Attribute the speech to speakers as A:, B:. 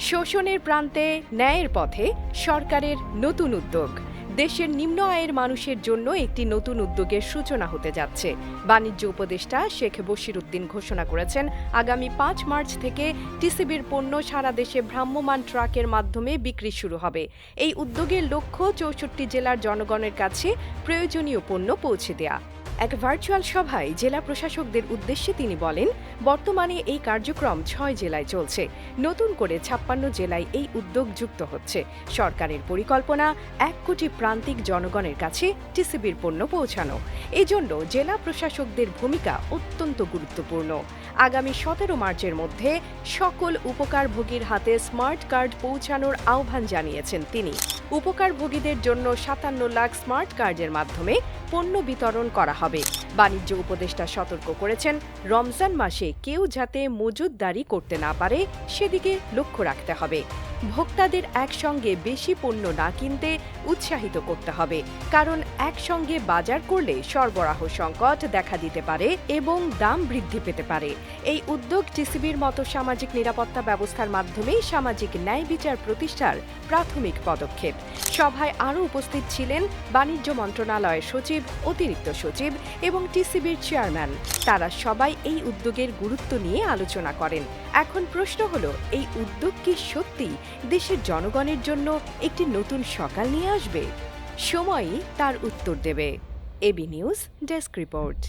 A: শোষণের প্রান্তে ন্যায়ের পথে সরকারের নতুন উদ্যোগ। দেশের নিম্ন আয়ের মানুষের জন্য একটি নতুন উদ্যোগের সূচনা হতে যাচ্ছে। বাণিজ্য উপদেষ্টা শেখ বশিরউদ্দিন ঘোষণা করেছেন, আগামী ৫ মার্চ থেকে টিসিবির পণ্য সারা দেশে ভ্রাম্যমাণ ট্রাকের মাধ্যমে বিক্রি শুরু হবে। এই উদ্যোগের লক্ষ্য ৬৪ জেলার জনগণের কাছে প্রয়োজনীয় পণ্য পৌঁছে দেয়া। এক ভার্চুয়াল সভায় জেলা প্রশাসকদের উদ্দেশ্যে তিনি বলেন, বর্তমানে এই কার্যক্রম ৬ জেলায় চলছে। নতুন করে ৫৬ জেলায় এই উদ্যোগ যুক্ত হচ্ছে। সরকারের পরিকল্পনা ১ কোটি প্রান্তিক জনগণের কাছে টিসিবির পণ্য পৌঁছানো। এজন্য জেলা প্রশাসকদের ভূমিকা অত্যন্ত গুরুত্বপূর্ণ। আগামী ১৭ মার্চের মধ্যে সকল উপকারভোগীর হাতে স্মার্ট কার্ড পৌঁছানোর আহ্বান জানিয়েছেন তিনি। উপকারভোগীদের জন্য ৫৭ লাখ স্মার্ট কার্ডের মাধ্যমে পণ্য বিতরণ করা হবে। বাণিজ্য উপদেষ্টা সতর্ক করেছেন, রমজান মাসে কেউ যাতে মজুতদারি করতে না পারে সেদিকে লক্ষ্য রাখতে হবে। ভোক্তাদের একসঙ্গে বেশি পণ্য না কিনতে উৎসাহিত করতে হবে, কারণ একসঙ্গে বাজার করলে সরবরাহ সংকট দেখা দিতে পারে এবং দাম বৃদ্ধি পেতে পারে। এই উদ্যোগ টিসিবির মতো সামাজিক নিরাপত্তা ব্যবস্থার মাধ্যমে সামাজিক ন্যায় বিচার প্রতিষ্ঠার প্রাথমিক পদক্ষেপ। সভায় আরও উপস্থিত ছিলেন বাণিজ্য মন্ত্রণালয়ের সচিব, অতিরিক্ত সচিব এবং টিসিবির চেয়ারম্যান। তারা সবাই এই উদ্যোগের গুরুত্ব নিয়ে আলোচনা করেন। এখন প্রশ্ন হলো, এই উদ্যোগ কি সত্যি দেশের জনগণের জন্য একটি নতুন সকাল নিয়ে আসবে? সময়ই তার উত্তর দেবে। AB news desk report.